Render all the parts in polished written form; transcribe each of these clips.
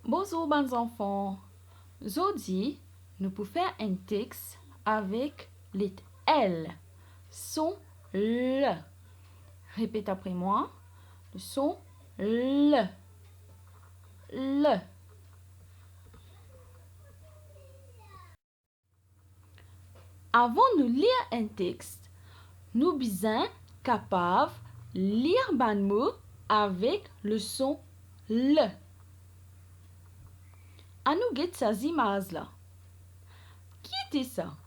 Bonjour, bons enfants. Aujourd'hui, nous pouvons faire un texte avec les L, son L. Répète après moi. Le son L. L. Avant de lire un texte, nous sommes capables de lire un mot avec le son L. À nous guetter ces images-là. Qui était ça?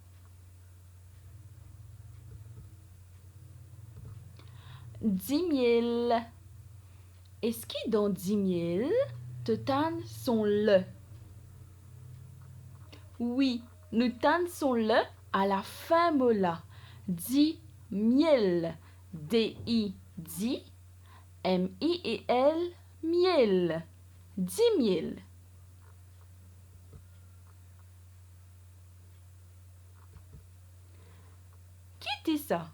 10 000. Est-ce que dans 10 000, total sont le? Oui, nous son le à la fin mot là. 10 000. D-I, 10. M-I-E-L, miel. 10 000. Qui était ça?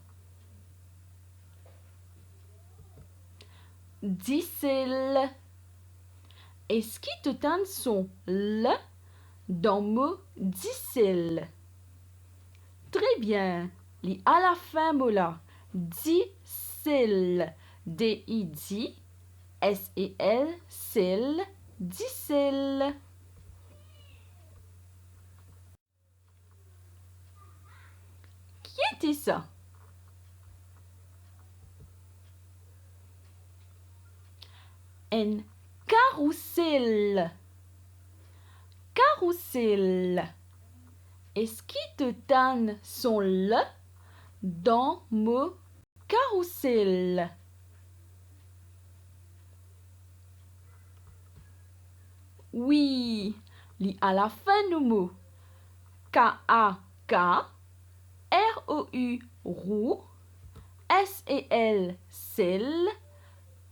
10 000. Est-ce que total sont le dans le mot 10 000? Très bien. Lis à la fin mot là. 10 000. D-I-10. S-E-L. Cil. 10 000. Qui était ça? Un carrousel. Carrousel. Est-ce que total sont le dans mot carrousel? Oui, lis à la fin du mot. K-A-K, R-O-U, roue, S-E-L, celle,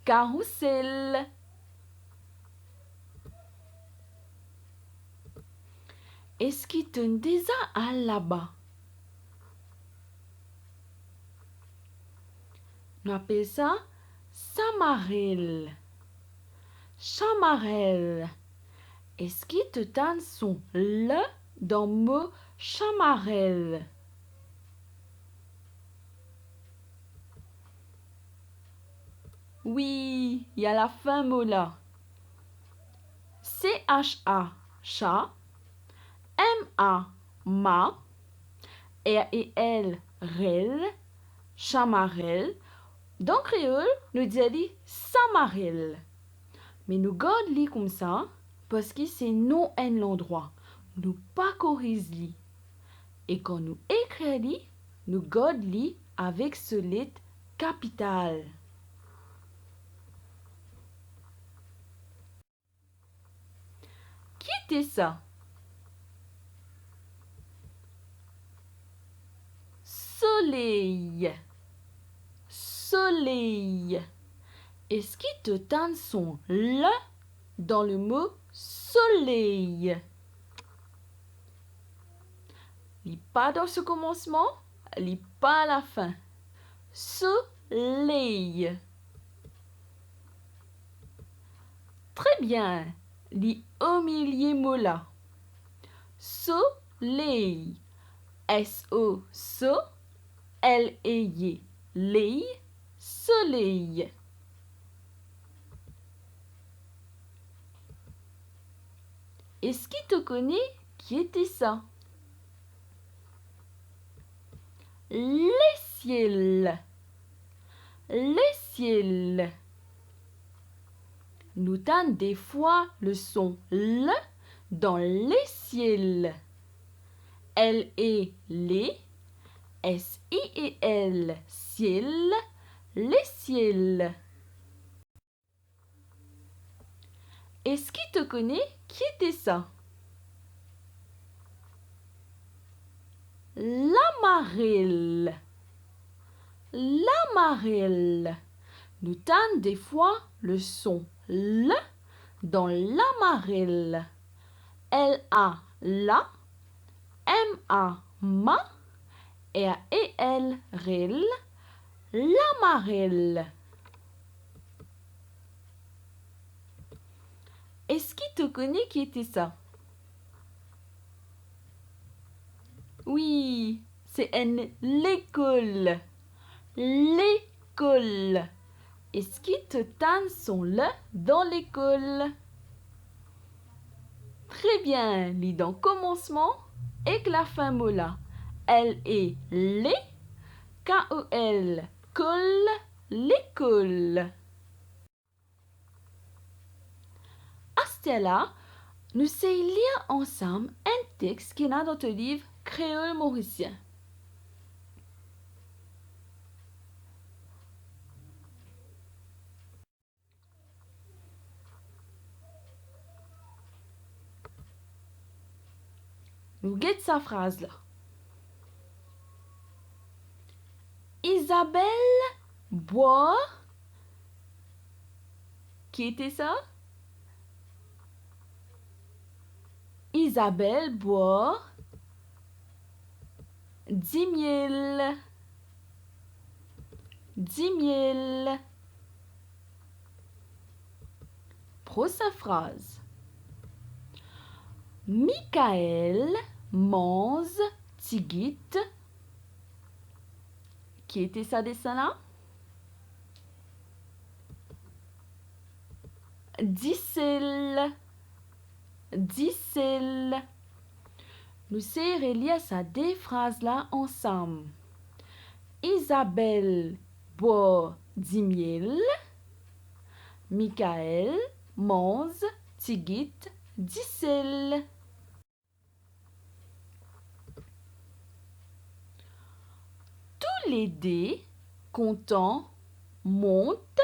carrousel. Est-ce qu'il te déjà à là-bas? On appelle ça samarel. Chamarel. Est-ce qu'il te donne son le dans le mot chamarel? Oui, il y a la fin mot là. C-H-A, chat. M-A, ma. R-E-L, rel. Chamarel. Dans le créole, nous disons samarel. Mais nous gardons comme ça parce que c'est non un endroit. Nous pas corriger. Et quand nous écrivons, nous gardons avec ce lettre capitale. Qui était ça? Soleil. Soleil. Est-ce qu'il te donne son le dans le mot soleil? Lis pas dans ce commencement, lis pas à la fin. Soleil. Très bien. Lis au milieu mot là. Soleil. S-O, so. L-E-Y. Lei. Soleil. Est-ce qu'il te connaît? Qui était ça? Les ciels. Les ciels. Nous donnons des fois le son L dans les ciels. L-E, les. S-I-E-L, ciel. Les ciels. Est-ce qu'il te connaît? Qui était ça? L'amarelle. L'amarelle. Nous donnons des fois le son L dans l'amarelle. L-A, la. M-A, ma. R-E-L, rel. L'amarelle. Est-ce Est-ce que tu connais qui était ça? Oui, c'est l'école. L'école. Est-ce que tu t'en sont là dans l'école? Très bien, lis dans commencement et la fin mot là. Elle est les, K-E-L, colle, l'école. À ce là, nous allons lire ensemble un texte qui est dans notre livre Créole mauricien. Nous guette sa phrase là. Isabelle boit. Qui était ça? Isabelle boit 10 000. 10 000. Prochaine phrase. Michael mange tigit. Qui était ça dessin là? 10 000. 10 000. Nous serons lire ces deux phrases là ensemble. Isabelle boit 10 000. Michael mange tigit 10 000. Tous les dés comptant montent.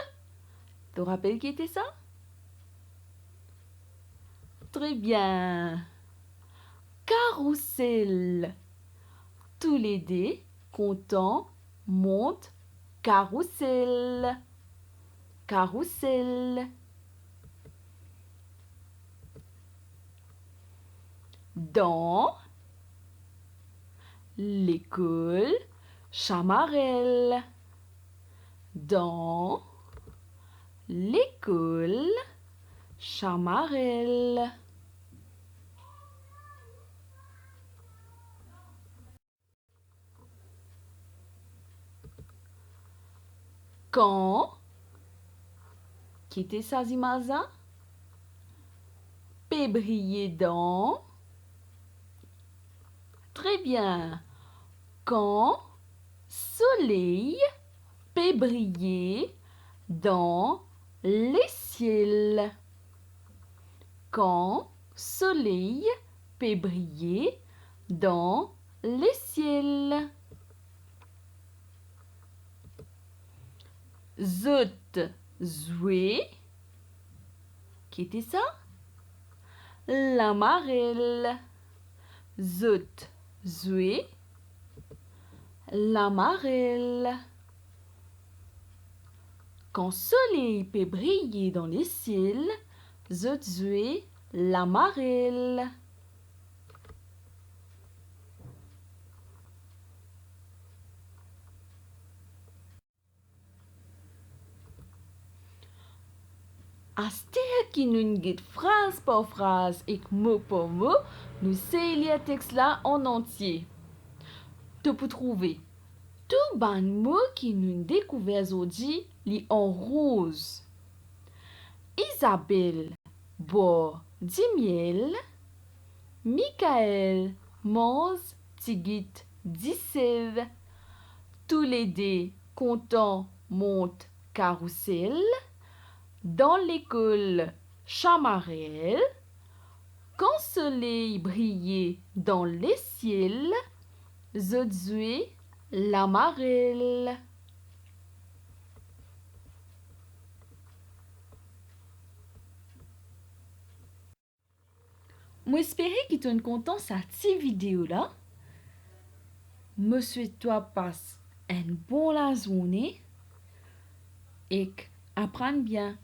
Tu te rappelles qui était ça? Très bien. Carrousel. Tous les dés comptant montent. Carrousel. Carrousel. Dans l'école Chamarelle. Dans l'école Chamarelle. Quand, qui était ça, Zimaza? Peut briller dans. Très bien. Quand soleil peut briller dans les ciels. Quand soleil peut briller dans les ciels. Zut, jouer. Qui était ça? L'amarelle. Zut, jouer. L'amarelle. Quand soleil peut briller dans les ciels, zut, jouer. L'amarelle. Aster qui nous guide phrase par phrase et mot par mot, nous allons lire le texte là en entier. Tu peux trouver tout ban mot qui nous découvert aujourd'hui lit en rose. Isabelle boit 10 000. Michael mange tigit 10 000. Tous les dés comptant montent carrousel. Dans l'école Chamarelle, quand soleil brillait dans les ciels, zodzué l'amarelle. Moi espérer que tu es content cette petite vidéo là. Me souhaite-toi passe une bonne journée et apprends bien.